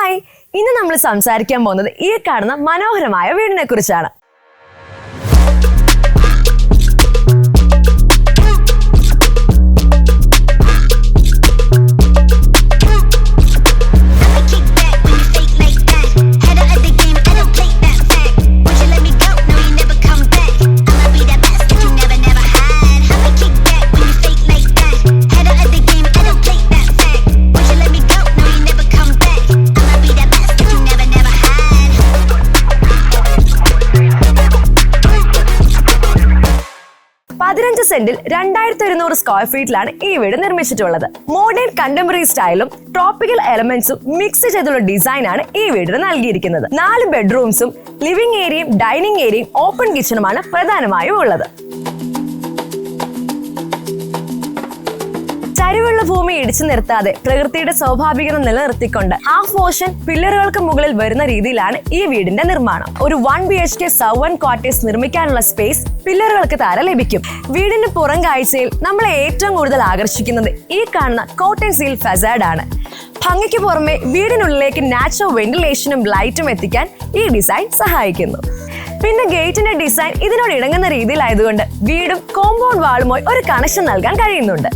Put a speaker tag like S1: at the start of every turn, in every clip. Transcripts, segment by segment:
S1: Hi, ഇന്ന് നമ്മൾ സംസാരിക്കാൻ പോകുന്നത് ഈ കാണുന്ന മനോഹരമായ വീടിനെ കുറിച്ചാണ്. സെന്റിൽ 2100 സ്ക്വയർ ഫീറ്റിലാണ് ഈ വീട് നിർമ്മിച്ചിട്ടുള്ളത്. മോഡേൺ കണ്ടംപററി സ്റ്റൈലും ട്രോപ്പിക്കൽ എലമെന്റ്സും മിക്സ് ചെയ്തുള്ള ഡിസൈനാണ് ഈ വീടിന് നൽകിയിരിക്കുന്നത്. 4 ബെഡ്റൂംസും ലിവിംഗ് ഏരിയയും ഡൈനിങ് ഏരിയയും ഓപ്പൺ കിച്ചണുമാണ് പ്രധാനമായും ഉള്ളത്. ചരിവുള്ള ഭൂമി ഇടിച്ചു നിർത്താതെ പ്രകൃതിയുടെ സ്വാഭാവികത നിലനിർത്തിക്കൊണ്ട് ഹാഫ് പോർഷൻ പില്ലറുകൾക്ക് മുകളിൽ വരുന്ന രീതിയിലാണ് ഈ വീടിന്റെ നിർമ്മാണം. ഒരു 1 BHK സർവന്റ് ക്വാർട്ടേഴ്സ് നിർമ്മിക്കാനുള്ള സ്പേസ് പില്ലറുകൾക്ക് താഴെ ലഭിക്കും. വീടിന്റെ പുറം കാഴ്ചയിൽ നമ്മളെ ഏറ്റവും കൂടുതൽ ആകർഷിക്കുന്നത് ഈ കാണുന്ന കോട്ടൺ സീൽ ഫസാഡ് ആണ്. ഭംഗിക്ക് പുറമെ വീടിനുള്ളിലേക്ക് നാച്ചുറൽ വെന്റിലേഷനും ലൈറ്റും എത്തിക്കാൻ ഈ ഡിസൈൻ സഹായിക്കുന്നു. പിന്നെ ഗേറ്റിന്റെ ഡിസൈൻ ഇതിനോട് ഇണങ്ങുന്ന രീതിയിലായതുകൊണ്ട് വീടും കോമ്പൗണ്ട് വാളുമായി ഒരു കണക്ഷൻ നൽകാൻ കഴിയുന്നുണ്ട്.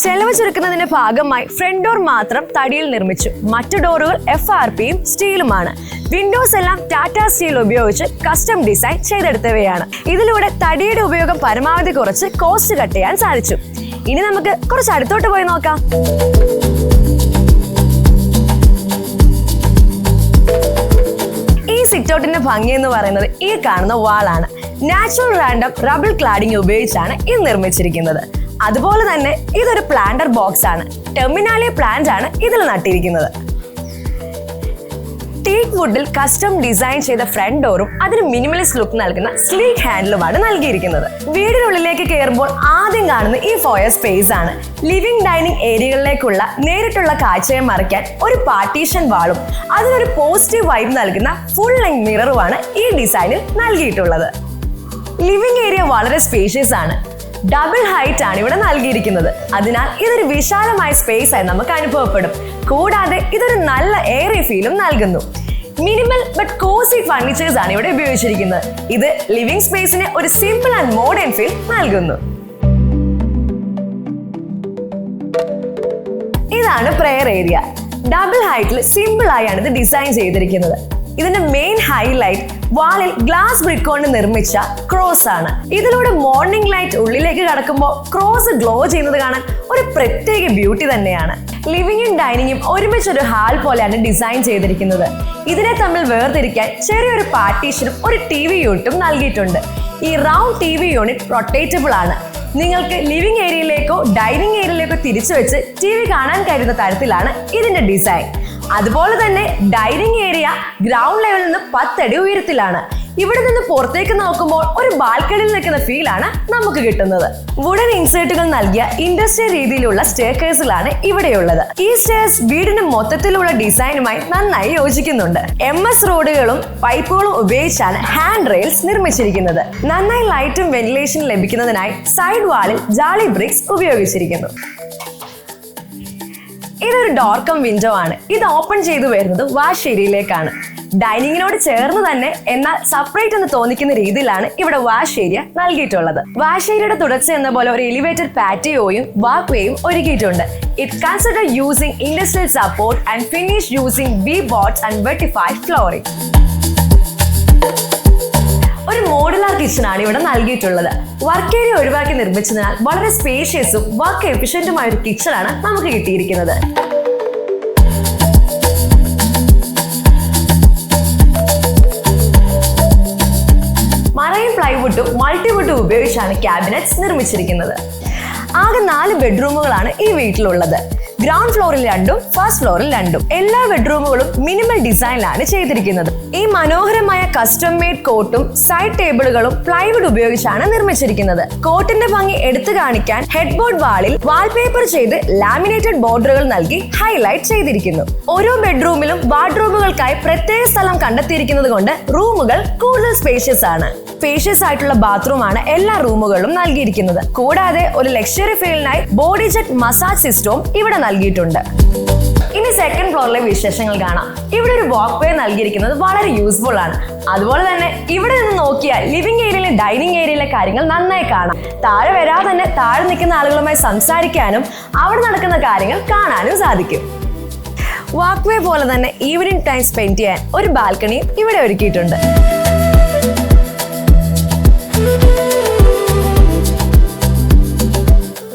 S1: ചെലവ് ചുരുക്കുന്നതിന്റെ ഭാഗമായി ഫ്രണ്ട് ഡോർ മാത്രം തടിയിൽ നിർമ്മിച്ചു. മറ്റു ഡോറുകൾ FRPയും സ്റ്റീലുമാണ്. വിൻഡോസ് എല്ലാം ടാറ്റ സ്റ്റീൽ ഉപയോഗിച്ച് കസ്റ്റം ഡിസൈൻ ചെയ്തെടുത്തവയാണ്. ഇതിലൂടെ തടിയുടെ ഉപയോഗം പരമാവധി കുറച്ച് കോസ്റ്റ് കട്ട് ചെയ്യാൻ സാധിച്ചു. ഇനി നമുക്ക് കുറച്ച് അടുത്തോട്ട് പോയി നോക്കാം. ഈ സിറ്റൗട്ടിന്റെ ഭംഗി എന്ന് പറയുന്നത് ഈ കാണുന്ന വാളാണ്. നാച്ചുറൽ റാൻഡം റബിൾ ക്ലാഡിംഗ് ഉപയോഗിച്ചാണ് ഇത് നിർമ്മിച്ചിരിക്കുന്നത്. അതുപോലെ തന്നെ ഇതൊരു പ്ലാന്റർ ബോക്സ് ആണ്. ടെർമിനാലിയ പ്ലാന്റ് ആണ് ഇതിൽ നട്ടിരിക്കുന്നത്. ടീക്ക് വുഡിൽ കസ്റ്റം ഡിസൈൻ ചെയ്ത ഫ്രണ്ട് ഡോറും അതിന് മിനിമലിസ്റ്റ് ലുക്ക് നൽകുന്ന സ്ലീക്ക് ഹാൻഡിലുമാണ് നൽകിയിരിക്കുന്നത്. വീടിനുള്ളിലേക്ക് കയറുമ്പോൾ ആദ്യം കാണുന്ന ഈ ഫോയർ സ്പേസ് ആണ്. ലിവിംഗ് ഡൈനിങ് ഏരിയകളിലേക്കുള്ള നേരിട്ടുള്ള കാഴ്ചയെ മറയ്ക്കാൻ ഒരു പാർട്ടീഷൻ വാളും അതിനൊരു പോസിറ്റീവ് വൈബ് നൽകുന്ന ഫുൾ ലെങ്ത് മിററുമാണ് ഈ ഡിസൈനിൽ നൽകിയിട്ടുള്ളത്. ലിവിംഗ് ഏരിയ വളരെ സ്പേഷ്യസ് ആണ്. ഡബിൾ ഹൈറ്റ് ആണ് ഇവിടെ നൽകിയിരിക്കുന്നത്. അതിനാൽ ഇതൊരു വിശാലമായ സ്പേസ് ആയി നമുക്ക് അനുഭവപ്പെടും. കൂടാതെ ഇതൊരു നല്ല എയറി ഫീലും നൽകുന്നു. മിനിമൽ ബട്ട് കോസി ഫർണിച്ചേഴ്സ് ആണ് ഇവിടെ ഉപയോഗിച്ചിരിക്കുന്നത്. ഇത് ലിവിംഗ് സ്പേസിന് ഒരു സിമ്പിൾ ആൻഡ് മോഡേൺ ഫീൽ നൽകുന്നു. ഇതാണ് പ്രെയർ ഏരിയ. ഡബിൾ ഹൈറ്റിൽ സിമ്പിൾ ആയാണ് ഇത് ഡിസൈൻ ചെയ്തിരിക്കുന്നത്. ഇതിന്റെ മെയിൻ ഹൈലൈറ്റ് വാളിൽ ഗ്ലാസ് ബ്രിക്ക് കൊണ്ട് നിർമ്മിച്ച ക്രോസ് ആണ്. ഇതിലൂടെ മോർണിംഗ് ലൈറ്റ് ഉള്ളിലേക്ക് കടക്കുമ്പോൾ ക്രോസ് ഗ്ലോ ചെയ്യുന്നത് കാണാൻ ഒരു പ്രത്യേക ബ്യൂട്ടി തന്നെയാണ്. ലിവിംഗും ഡൈനിങ്ങും ഒരുമിച്ചൊരു ഹാൾ പോലെയാണ് ഡിസൈൻ ചെയ്തിരിക്കുന്നത്. ഇതിനെ തമ്മിൽ വേർതിരിക്കാൻ ചെറിയൊരു പാർട്ടീഷനും ഒരു TV യൂണിറ്റും നൽകിയിട്ടുണ്ട്. ഈ റൗണ്ട് TV യൂണിറ്റ് റൊട്ടേറ്റബിൾ ആണ്. നിങ്ങൾക്ക് ലിവിംഗ് ഏരിയയിലേക്കോ ഡൈനിങ് ഏരിയയിലേക്കോ തിരിച്ചു വെച്ച് TV കാണാൻ കഴിയുന്ന തരത്തിലാണ് ഇതിന്റെ ഡിസൈൻ. അതുപോലെ തന്നെ ഡൈനിങ് ഏരിയ ഗ്രൗണ്ട് ലെവലിൽ നിന്ന് 10 അടി ഉയരത്തിലാണ്. ഇവിടെ നിന്ന് പുറത്തേക്ക് നോക്കുമ്പോൾ ഒരു ബാൽക്കണിയിൽ നിൽക്കുന്ന ഫീലാണ് നമുക്ക് കിട്ടുന്നത്. വുഡൻ ഇൻസേർട്ടുകൾ നൽകിയ ഇൻഡസ്ട്രിയൽ രീതിയിലുള്ള സ്റ്റെയർകേസിലാണ് ഇവിടെയുള്ളത്. ഈ സ്റ്റെയർസ് വീടിന്റെ മൊത്തത്തിലുള്ള ഡിസൈനുമായി നന്നായി യോജിക്കുന്നുണ്ട്. MS റോഡുകളും പൈപ്പുകളും ഉപയോഗിച്ചാണ് ഹാൻഡ് റെയിൽസ് നിർമ്മിച്ചിരിക്കുന്നത്. നന്നായി ലൈറ്റും വെന്റിലേഷനും ലഭിക്കുന്നതിനായി സൈഡ് വാളിൽ ജാളി ബ്രിക്സ് ഉപയോഗിച്ചിരിക്കുന്നു. ഇതൊരു ഡോർ കം വിൻഡോ ആണ്. ഇത് ഓപ്പൺ ചെയ്തു വരുന്നത് വാഷ് ഏരിയയിലേക്കാണ്. ഡൈനിങ്ങിനോട് ചേർന്ന് തന്നെ എന്നാൽ സെപ്പറേറ്റ് എന്ന് തോന്നിക്കുന്ന രീതിയിലാണ് ഇവിടെ വാഷ് ഏരിയ നൽകിയിട്ടുള്ളത്. വാഷ് ഏരിയയുടെ തുടർച്ച എന്ന പോലെ ഒരു എലിവേറ്റഡ് പാറ്റിയോയും വാക്ക് വേയും ഒരുക്കിയിട്ടുണ്ട്. It consider using industrial support and finish using V-boards and vitrified flooring. ഒരു മോഡുലാർ കിച്ചൺ ആണ് ഇവിടെ നൽകിയിട്ടുള്ളത്. വർക്ക് ഏരിയ ഒഴിവാക്കി നിർമ്മിച്ചതിനാൽ വളരെ സ്പേഷ്യസും വർക്ക് എഫിഷ്യന്റുമായ ഒരു കിച്ചൺ ആണ് നമുക്ക് കിട്ടിയിരിക്കുന്നത്. മറൈൻ പ്ലൈവുഡും മൾട്ടിവുഡും ഉപയോഗിച്ചാണ് ക്യാബിനറ്റ്സ് നിർമ്മിച്ചിരിക്കുന്നത്. ആകെ 4 ബെഡ്റൂമുകളാണ് ഈ വീട്ടിലുള്ളത്. ഗ്രൗണ്ട് ഫ്ലോറിൽ 2ഉം ഫസ്റ്റ് ഫ്ലോറിൽ 2ഉം. എല്ലാ ബെഡ്റൂമുകളും മിനിമൽ ഡിസൈനിലാണ് ചെയ്തിരിക്കുന്നത്. ഈ മനോഹരമായ കസ്റ്റം മെയ്ഡ് കോട്ടും സൈഡ് ടേബിളുകളും പ്ലൈവുഡ് ഉപയോഗിച്ചാണ് നിർമ്മിച്ചിരിക്കുന്നത്. കോട്ടിന്റെ ഭംഗി എടുത്തു കാണിക്കാൻ ഹെഡ് ബോർഡ് വാളിൽ വാൾപേപ്പർ ചെയ്ത് ലാമിനേറ്റഡ് ബോർഡറുകൾ നൽകി ഹൈലൈറ്റ് ചെയ്തിരിക്കുന്നു. ഓരോ ബെഡ്റൂമിലും വാർഡ്രോബുകൾക്കായി പ്രത്യേക സ്ഥലം കണ്ടെത്തിയിരിക്കുന്നത് കൊണ്ട് റൂമുകൾ കൂടുതൽ സ്പേഷ്യസ് ആണ്. സ്പേഷ്യസ് ആയിട്ടുള്ള ബാത്റൂം ആണ് എല്ലാ റൂമുകളിലും നൽകിയിരിക്കുന്നത്. കൂടാതെ ഒരു ലക്ഷറി ഫീലിനായി ബോഡി ജെറ്റ് മസാജ് സിസ്റ്റവും ഇവിടെ നൽകിയിട്ടുണ്ട്. ഇനി സെക്കൻഡ് ഫ്ലോറിലെ വിശേഷങ്ങൾ കാണാം. ഇവിടെ ഒരു വാക്ക് വേ നൽകിയിരിക്കുന്നത് വളരെ യൂസ്ഫുൾ ആണ്. അതുപോലെ തന്നെ ഇവിടെ നിന്ന് നോക്കിയാൽ ലിവിംഗ് ഏരിയയിലെ ഡൈനിങ് ഏരിയയിലെ കാര്യങ്ങൾ നന്നായി കാണാം. താഴെ വരാതെ തന്നെ താഴെ നിൽക്കുന്ന ആളുകളുമായി സംസാരിക്കാനും അവിടെ നടക്കുന്ന കാര്യങ്ങൾ കാണാനും സാധിക്കും. വാക്ക് വേ പോലെ തന്നെ ഈവനിങ് ടൈം സ്പെൻഡ് ചെയ്യാൻ ഒരു ബാൽക്കണിയും ഇവിടെ ഒരുക്കിയിട്ടുണ്ട്.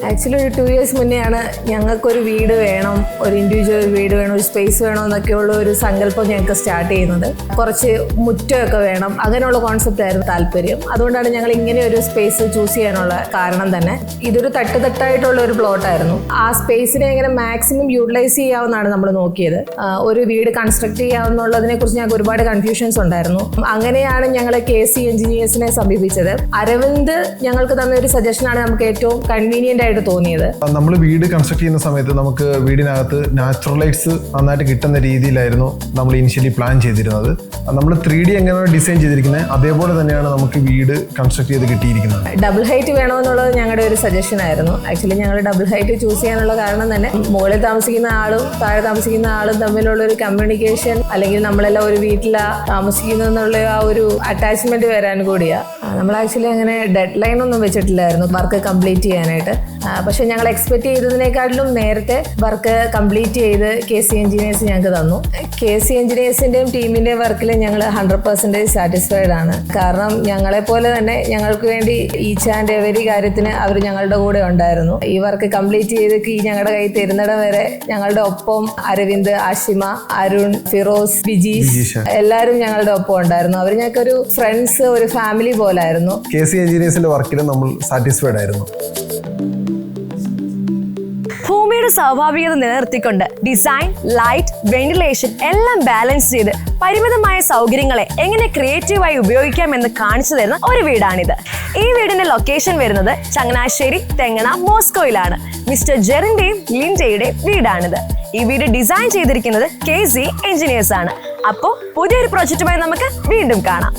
S2: ആക്ച്വലി ഒരു 2 years മുന്നെയാണ് ഞങ്ങൾക്കൊരു വീട് വേണം, ഒരു ഇൻഡിവിജ്വൽ വീട് വേണം, ഒരു സ്പേസ് വേണം എന്നൊക്കെയുള്ള ഒരു സങ്കല്പം ഞങ്ങൾക്ക് സ്റ്റാർട്ട് ചെയ്യുന്നത്. കുറച്ച് മുറ്റമൊക്കെ വേണം, അങ്ങനെയുള്ള കോൺസെപ്റ്റ് ആയിരുന്നു താല്പര്യം. അതുകൊണ്ടാണ് ഞങ്ങൾ ഇങ്ങനെ ഒരു സ്പേസ് ചൂസ് ചെയ്യാനുള്ള കാരണം തന്നെ. ഇതൊരു തട്ടായിട്ടുള്ള ഒരു പ്ലോട്ടായിരുന്നു. ആ സ്പേസിനെ എങ്ങനെ മാക്സിമം യൂട്ടിലൈസ് ചെയ്യാവുന്നതാണ് നമ്മൾ നോക്കിയത്. ഒരു വീട് കൺസ്ട്രക്ട് ചെയ്യാവുന്നതിനെ കുറിച്ച് ഞങ്ങൾക്ക് ഒരുപാട് കൺഫ്യൂഷൻസ് ഉണ്ടായിരുന്നു. അങ്ങനെയാണ് ഞങ്ങൾ KC എഞ്ചിനീയേഴ്സിനെ സമീപിച്ചത്. അരവിന്ദ് ഞങ്ങൾക്ക് തന്ന ഒരു സജഷനാണ് നമുക്ക് ഏറ്റവും കൺവീനിയന്റ് ആയിട്ട് തോന്നിയത്.
S3: നമ്മൾ വീട് കൺസ്ട്രക്ട് ചെയ്യുന്ന സമയത്ത് നമുക്ക് വീടിനകത്ത് നാച്ചുറൽ ലൈറ്റ്സ് നന്നായിട്ട് കിട്ടുന്ന രീതിയിലായിരുന്നു നമ്മൾ ഇനിഷ്യലി പ്ലാൻ ചെയ്തിരുന്നത്. നമ്മൾ 3D എങ്ങനെയാണ് ഡിസൈൻ ചെയ്തിരിക്കുന്നത് അതേപോലെ തന്നെയാണ് നമുക്ക് വീട് കൺസ്ട്രക്ട് ചെയ്ത് കിട്ടിയിരിക്കുന്നത്.
S2: ഡബിൾ ഹൈറ്റ് വേണമെന്നുള്ളത് ഞങ്ങളുടെ ഒരു സജഷൻ ആയിരുന്നു. ആക്ച്വലി ഞങ്ങൾ ഡബിൾ ഹൈറ്റ് ചൂസ് ചെയ്യാനുള്ള കാരണം തന്നെ മുകളിൽ താമസിക്കുന്ന ആളും താഴെ താമസിക്കുന്ന ആളും തമ്മിലുള്ള ഒരു കമ്മ്യൂണിക്കേഷൻ, അല്ലെങ്കിൽ നമ്മളെല്ലാം ഒരു വീട്ടിലാണ് താമസിക്കുന്നതെന്നുള്ള ആ ഒരു അറ്റാച്ച്മെന്റ് വരാൻ കൂടിയാ. നമ്മൾ ആക്ച്വലി അങ്ങനെ ഡെഡ് ലൈൻ ഒന്നും വെച്ചിട്ടില്ലായിരുന്നു വർക്ക് കംപ്ലീറ്റ് ചെയ്യാനായിട്ട്. പക്ഷെ ഞങ്ങൾ എക്സ്പെക്ട് ചെയ്തതിനേക്കാട്ടിലും നേരത്തെ വർക്ക് കംപ്ലീറ്റ് ചെയ്ത് KC എഞ്ചിനീയേഴ്സ് ഞങ്ങൾക്ക് തന്നു. KC എഞ്ചിനീയേഴ്സിന്റെയും ടീമിന്റെയും വർക്കിൽ ഞങ്ങൾ 100% സാറ്റിസ്ഫൈഡ് ആണ്. കാരണം ഞങ്ങളെപ്പോലെ തന്നെ ഞങ്ങൾക്ക് വേണ്ടി ഈച്ച് ആൻഡ് എവരി കാര്യത്തിന് അവർ ഞങ്ങളുടെ കൂടെ ഉണ്ടായിരുന്നു. ഈ വർക്ക് കംപ്ലീറ്റ് ചെയ്ത് ഞങ്ങളുടെ കയ്യിൽ തരുന്നിടം വരെ ഞങ്ങളുടെ ഒപ്പം അരവിന്ദ്, ആഷിമ, അരുൺ, ഫിറോസ്, ബിജീഷ് എല്ലാവരും ഞങ്ങളുടെ ഒപ്പം ഉണ്ടായിരുന്നു. അവർ ഞങ്ങൾക്ക് ഒരു ഫ്രണ്ട്സ്, ഒരു ഫാമിലി പോലായിരുന്നു.
S3: KC എഞ്ചിനീയേഴ്സിന്റെ വർക്കിൽ നമ്മൾ സാറ്റിസ്ഫൈഡ് ആയിരുന്നു.
S1: ഭൂമിയുടെ സ്വാഭാവികത നിലനിർത്തിക്കൊണ്ട് ഡിസൈൻ, ലൈറ്റ്, വെന്റിലേഷൻ എല്ലാം ബാലൻസ് ചെയ്ത് പരിമിതമായ സൗകര്യങ്ങളെ എങ്ങനെ ക്രിയേറ്റീവായി ഉപയോഗിക്കാമെന്ന് കാണിച്ചു തരുന്ന ഒരു വീടാണിത്. ഈ വീടിന്റെ ലൊക്കേഷൻ വരുന്നത് ചങ്ങനാശ്ശേരി തെങ്ങണ മോസ്കോയിലാണ്. മിസ്റ്റർ ജെറിന്റെയും ലിൻഡയുടെയും വീടാണിത്. ഈ വീട് ഡിസൈൻ ചെയ്തിരിക്കുന്നത് KC എഞ്ചിനീയേഴ്സ് ആണ്. അപ്പോൾ പുതിയൊരു പ്രോജക്റ്റുമായി നമുക്ക് വീണ്ടും കാണാം.